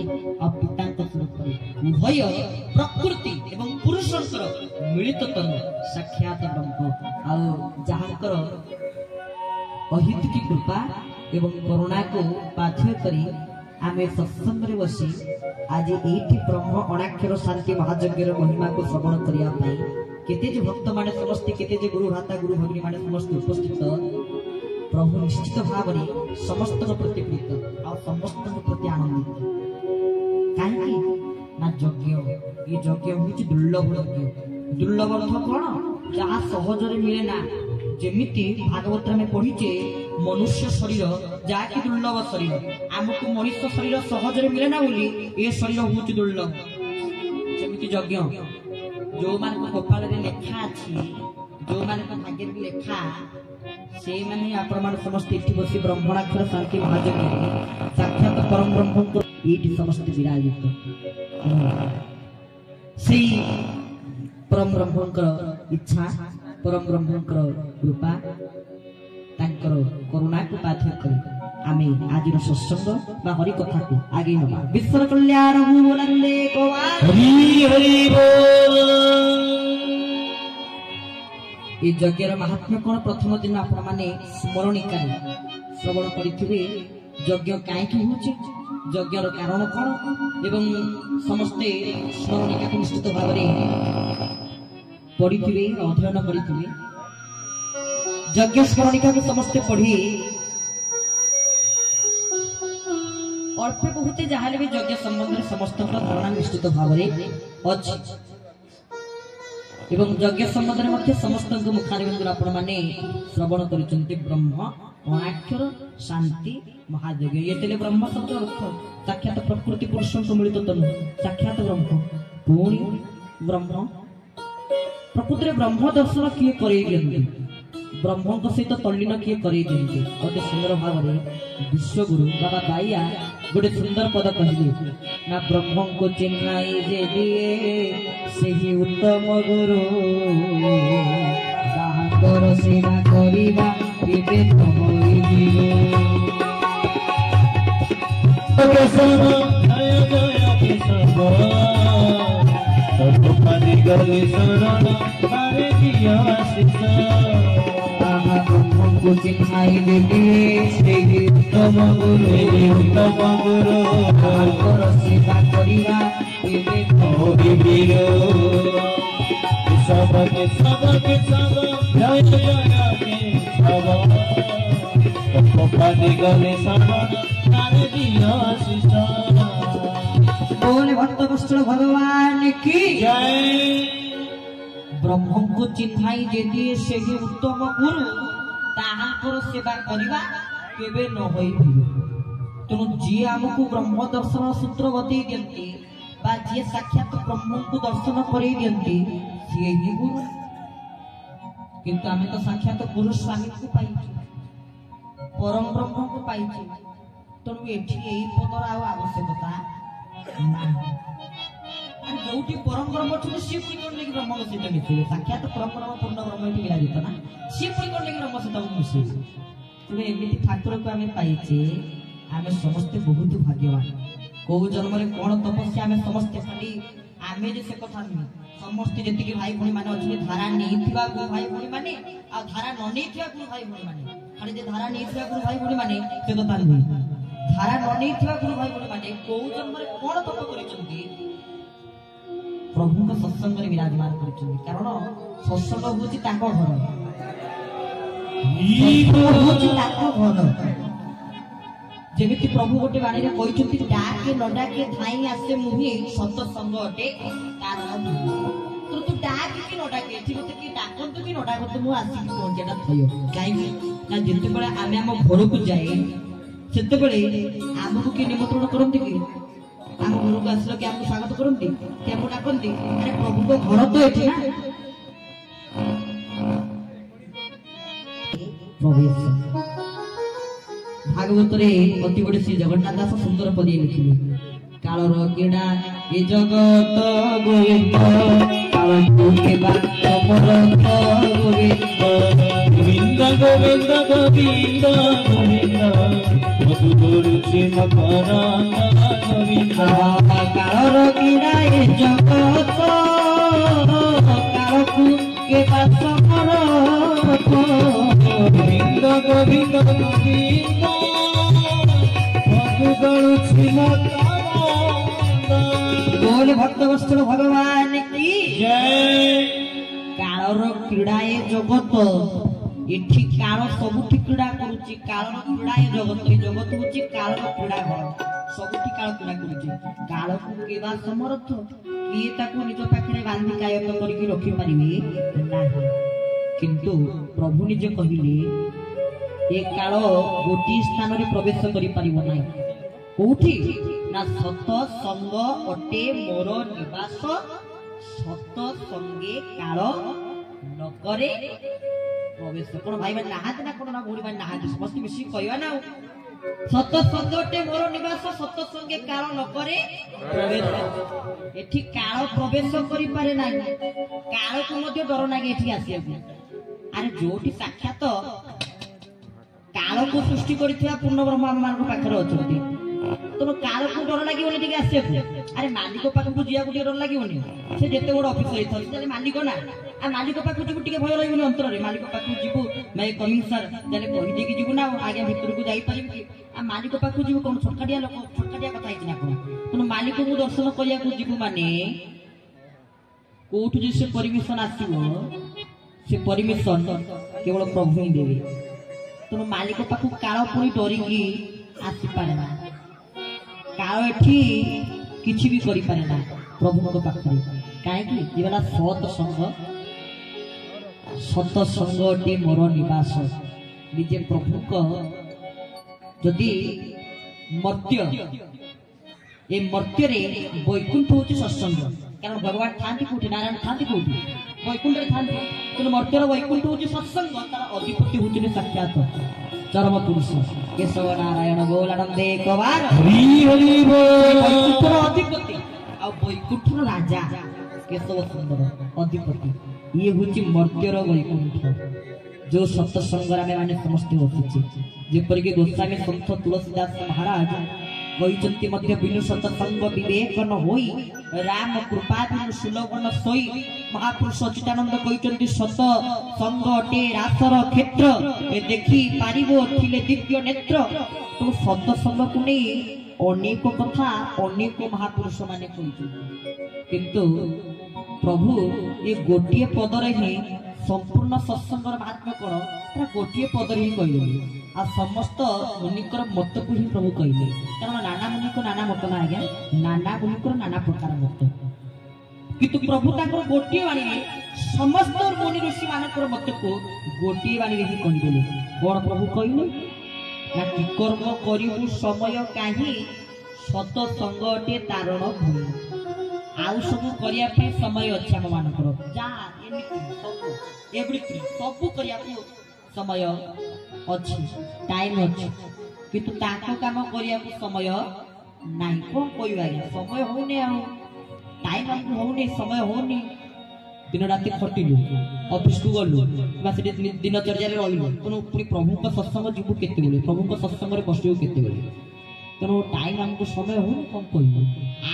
और पिता स्वरूप उभय प्रकृति एवं पुरुषर मिलित तनु साक्षात ब्रह्म आ जहांकर अहित की कृपा एवं करुणा को बाध्य करी आमे सत्संग रे बसी आज एठी ब्रह्म अणाक्षर शांति महायज्ञर महिमा को श्रवण करिया पाई केते जे भक्त माने समस्त केते जे गुरु भ्राता गुरु भगिनी माने समस्त उपस्थित प्रभु निश्चित भाव में समस्त प्रति प्रीत और समस्त प्रति आनंदित काहे ना यज्ञ ये यज्ञ होची दुर्लभ यज्ञ दुर्लभ अर्थ कोन जहा सहज रे मिले ना जेमिति भागवत में पढ़ीचे मनुष्य शरीर जाकि दुर्लभ शरीर आमको मनुष्य शरीर सहज रे मिले ना बोली ए शरीर होची दुर्लभ जेमिति यज्ञ जो मान कपाल रे लेखा अछि जो मान भाग्य रे लेखा से माने आपण मान समस्त इति बसी ब्रह्मणाक्षर शांति महायज्ञ साक्षात परम ब्रह्म को इति समस्त विराजित श्री परम ब्रह्म इच्छा परम ब्रह्म कृपा तांकर करुणा को पाथ्य करी आमे आज सत्संग बा हरि कथा को आगे नबा विश्व कल्याण बोलंदे को हरि हरि बोल ये यज्ञर महात्म्य कोन प्रथम दिन आपण माने स्मरणिका श्रवण करिथिबे यज्ञ काहे कि होछि यज्ञर कारण कोन एवं समस्ते स्मरणिका को निश्चित भाव रे पढ़िथिबे अध्ययन करिथिबे यज्ञ स्मरणिका को समस्ते पढ़ी अल्प बहुत जहाँ भी यज्ञ संबंध में समस्त धारणा निश्चित भाव में अच्छी एवं यज्ञ संबंध में समस्त मुखारबिंदु आपण माने श्रवण करिसंती ब्रह्म अणाक्षर शांति महायज्ञ ये तेले ब्रह्म शब्द अर्थ साक्षात प्रकृति पुरुष को मिलित तनु साक्षात ब्रह्म पूर्णी ब्रह्म प्रकृति ब्रह्म दर्शन किए करे ब्रह्म को सहित तल्लीन किए करे अति सुंदर भाव में विश्वगुरु बाबा बाइया गोटे सुंदर पद कहले ना ब्रह्म को चिन्हाई जे दिए सही उत्तम गुरु ताहाकर सेवा करिबा केबे तमई दियो के सब जय जय के सब सब पानी गले शरण मारे दिया आशीष को चिन्हाई देवी श्री उत्तम गुरु ताहाकर सेवा करिबा केबे तमई दियो सबके सब जय जय के सब पानी गले शरण मारे दिया आशीष बोले भक्त वत्सल भगवान की जय ब्रह्म को चिन्हाई जे दिए से उत्तम गुरु ताहाकर सेवा करिबा केबे न होई तेणु जी आमको ब्रह्म दर्शन सूत्र बतई दियंती बा जी साक्षात ब्रह्म को दर्शन करई दियंती सी ही गुरु किंतु आमे तो साक्षात गुरु स्वामी को पाइछु परम ब्रह्म को पाइछु तेणु एठी एई पदर आ आवश्यकता नाही जोटी परम ब्रह्म छु सी पुरी कोन लेके ब्रह्म सहित मिथिले साक्षात परम ब्रह्म पूर्ण ब्रह्म एठी विराजित ना सी पुरी कोन लेके ब्रह्म सहित मिथि तेणु एमिति ठाकुर को आमे पाइछे आमे समस्त बहुत भाग्यवान को जन्म रे कोन तपस्या आमे समस्त खाली आमे जे से कथा नहीं समस्त जेति के भाई भणी माने अछि धारा नेथिबा गुरु भाई भणी माने आ धारा न नेथिबा गुरु भाई भणी माने खाली जे धारा नेथिबा गुरु भाई भणी माने से कथा नहीं धारा न नेथिबा गुरु भाई भणी माने को जन्म रे कोन तप करिसंती प्रभु को सत्संग रे विराजमान करिसंती कारण सत्संग होछि ताको घर ई होछि ताको घर जेमिति प्रभु गोटे बाणी रे कहिसंती डाके न डाके धाई आसे मुहि सत्संग अटे कारण तो तू डाके कि न डाके एथि मते कि डाकन तो कि न डाकन मु आसी कि कोन जेटा थयो काई ना जेते बेले आमे हम घर को जाए सेते बेले हमकु कि निमंत्रण करंती कि हम घर को आसलो कि हमकु स्वागत करंती कि हमकु डाकंती अरे प्रभु को घर तो एथि ना प्रवेश भागवत रे अति बड़े श्री जगन्नाथ दास सुंदर पदी लिखिले कालर केडा ए जगत गोविंद काल के बात मोर गोविंद गोविंद गोविंद गोविंद मधुर से मकरा गोविंद बोल भक्तवत्सल भगवान की जय। कालर क्रीड़ाए जगत एठी काल सबुठी क्रीड़ा करूची कालर क्रीड़ाए जगत ए जगत होची कालर क्रीड़ा घर सबुठी काल क्रीड़ा करूची काल को केबा समर्थ किए ताको निज पाखरे बांधी कायत करके रखि परिबे नाही किंतु प्रभु निज कहिले ए काल गोटी स्थान रे प्रवेश करि परिबो नाही कोठी ना सत संग अटे मोर निवास सत संगे काल नकरे प्रवेश कोन भाई बन नाहात ना कोन ना भोरी बन नाहात समस्त मिसी कहवा ना सत संग अटे मोर निवास सत संगे काल नकरे प्रवेश एठी काल प्रवेश करि पारे नाही काल को मध्ये डर लागे एठी आसिया अरे जोटी साक्षात काल को सृष्टि करिथिया पूर्ण ब्रह्म हम मान को पाखरे अछंती तो काल को डर लागिवनी टिके आसे अरे मालिक पाख को जिया को डर लागिवनी से जते बड़ ऑफिस होई थल चले मालिक ना आ मालिक पाख को जिबु टिके भय रहिबनी अंतर रे मालिक पाख को जिबु मैं कमिंग सर चले कहि दे कि जिबु ना आगे भीतर को जाई परिबि कि आ मालिक पाख को जिबु कोन छोटकाडिया लोक छोटकाडिया कथा हिच ना कोन तो मालिक को दर्शन करिया को जिबु माने कोठ जे से परमिशन आसीबो से परमिशन केवल प्रभु ही देबे तो मालिक पाख काल पुनी डरी की आसी पारे ना काल एठी किछि भी करि पारे ना प्रभु को पाखरे काहे कि ई वाला सत संग टी मोर निवास निजे प्रभु को जदि मर्त्य ए मर्त्य रे वैकुंठ होछि सत्संग कारण भगवान थांती कोठी नारायण थांती कोठी वैकुंठ रे थांती तो मर्त्य रे वैकुंठ होछि सत्संग तार अधिपति होछि साक्षात चरम पुरुष केशव नारायण गोलानंदे कवार हरि हरि बोल वैकुंठर अधिपति आ वैकुंठर राजा केशव सुंदर अधिपति ये होची मर्त्यर वैकुंठ जो सत्संग रे माने समस्त होछि जेपर के गोस्वामी संत तुलसीदास महाराज कहिचंती मध्य बिनु सत्संग विवेक न होई राम कृपा बिनु सुलभ न सोई महापुरुष अच्युतानंद कहिचंती सत संग अटे रासर क्षेत्र ए देखि पारिबो थिले दिव्य नेत्र तो सत्संग को नै अनेक कथा अनेक महापुरुष माने कहिचंती किंतु प्रभु ये गोटिए पद रे ही संपूर्ण सत्संगर महात्म्य कोन तारा गोटिए पद रे ही कहिलो आ समस्त मुनिकर मत को ही प्रभु कहिले कारण नाना मुनि को नाना मत ना आज्ञा नाना मुनिकर नाना प्रकार मत किंतु प्रभु ताकर गोटिए वाणी समस्त मुनि ऋषि मानकर मत को गोटिए वाणी रे ही कहिले कोन प्रभु कहिले ना कि कर्म करिबु समय काहे सत संगटे तारण भूमि आउ सब करिया पे समय अच्छा हम मानकर जा एवरीथिंग सब करिया को समय अच्छी टाइम अच्छी किंतु ताको काम करिया को समय नाही कोन कोइबा समय होने आ टाइम हमको होने समय होने दिन राति खटिलु ऑफिस को गलु बस दिनचर्या रे रहिलु कोनो पुनी प्रभु का सत्संग जीवु केते बोले प्रभु का सत्संग रे बसियो केते बोले तेणु टाइम हमको समय हो कम कहू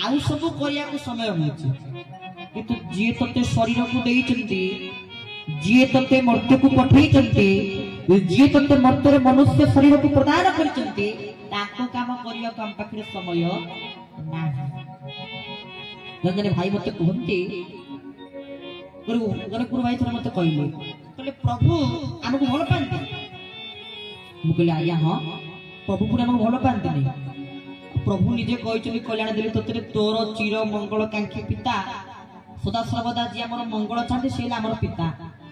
आउ सब करिया को समय होछि किंतु जे तते शरीर को देइचंती जे तते मर्त्य को पठेइचंती जे तते मर्त्य रे मनुष्य शरीर को प्रदान करचंती ताको काम करिया को हम पाखरे समय नाही जने भाई मते कहंती जने गुरु भाई थरे मते कहले प्रभु हमको भल पांती मु कहले आया हां प्रभु पुरा हमको भल पांती नहीं प्रभु निजे कहिचनि कल्याण देली तोतरे तोर चिर मंगल कांक्षी पिता सदा सर्वदा जी हमर मंगल चाहते से हमर पिता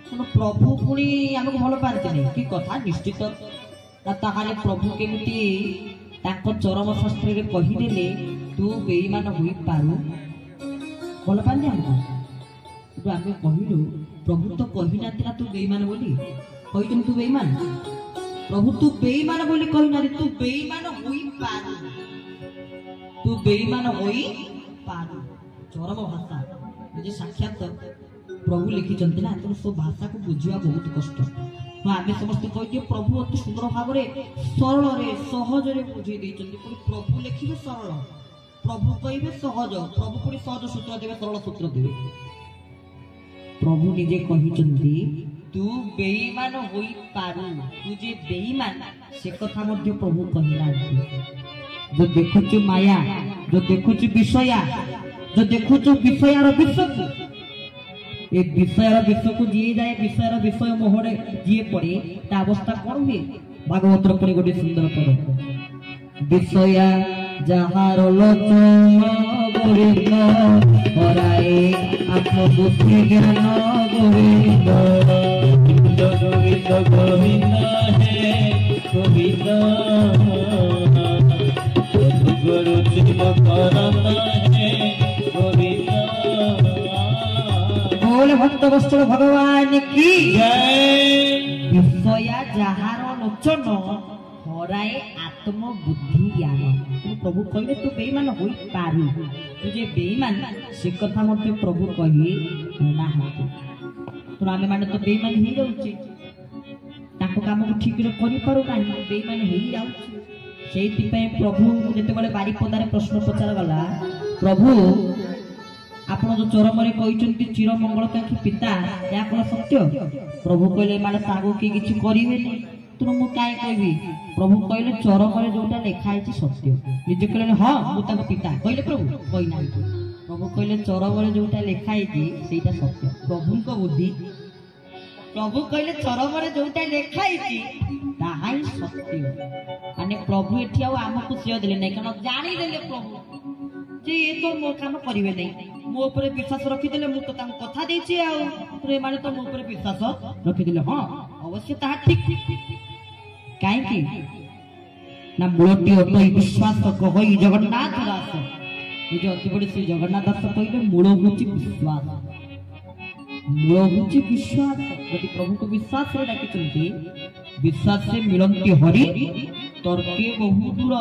कोनो प्रभु पुनी हमको भल पांती नहीं की कथा निश्चित ना ताहाले प्रभु केमिति ताको चरम शास्त्र रे कहि देले तू बेईमान होई पारू भल पांती हमको तो आमे कहिलु प्रभु तो कहि नाती ना तू बेईमान बोली कहिचनि तू बेईमान प्रभु तू बेईमान बोली कहि ना तू बेईमान होई पारू तू बेईमान होई पारू चरम भाषा जे साक्षात प्रभु लिखि चंती ना तो सब भाषा को बुझिया बहुत कष्ट हां आमे समस्त कहि प्रभु अति सुंदर भाव रे सरल रे सहज रे बुझी दै चंती प्रभु लिखिबे सरल प्रभु कहिबे सहज प्रभु पुरी सहज सूत्र देबे सरल सूत्र देबे प्रभु निजे कहि चंती तू बेईमान होई पारू तू जे बेईमान से कथा मध्य प्रभु कहिला जो देखुचु माया जो देखुचु विषया जो देखुचु विषयार विषय ए विषयार विषय को जी जाए विषयार विषय मोहरे जी पड़े ता अवस्था कौन हुए भागवत पड़े गोटे सुंदर पद विषया जहार लोचन गोविंद हराए आत्मबुद्धि ज्ञान गोविंद गोविंद गोविंद है गोविंद गुरु बोले भक्त वस्त्र भगवान की जय विषया जहार लोचन हराए आत्म बुद्धि ज्ञान प्रभु कहले तू बेईमान होई पारू तू जे बेईमान से कथा मते प्रभु कहि ना तो आमे माने तो बेईमान ही जाउचे ताको काम को ठीक रे करि पारू नाही बेईमान ही जाउचे सेति पे प्रभु जते बले बारिपदारे प्रश्न पचार गला प्रभु आपण जो चरमरे कहिचंती चिर मंगल कांखी पिता या कोन सत्य प्रभु कहले माने तागो की किछि करिवेनी तुम मु काय कहबी प्रभु कहले चरमरे जोटा लेखा है सत्य निजे कहले हां मु ताको पिता कहले प्रभु कहि नाही प्रभु कहले चरमरे जोटा लेखा है सेटा सत्य प्रभु को बुद्धि प्रभु कहले चरमरे जोटा लेखा है ताहाई सत्य माने प्रभु एठी आ हमकु सियो देले नै कारण जानि देले प्रभु जे ए तो मो काम करिवे नै मो ऊपर विश्वास रखि देले मु तो ताम कथा देछि आ रे माने तो मो ऊपर विश्वास रखि देले हां अवश्य ताहा ठीक काहे ना मूलटी होई विश्वास कहई जगन्नाथ दास ये जो अति बड़ी श्री जगन्नाथ दास कहले मूल होची विश्वास मूल होची विश्वास यदि प्रभु को विश्वास रे डाकिचंती विश्वास से मिलंती हरि तर्के बहु दूर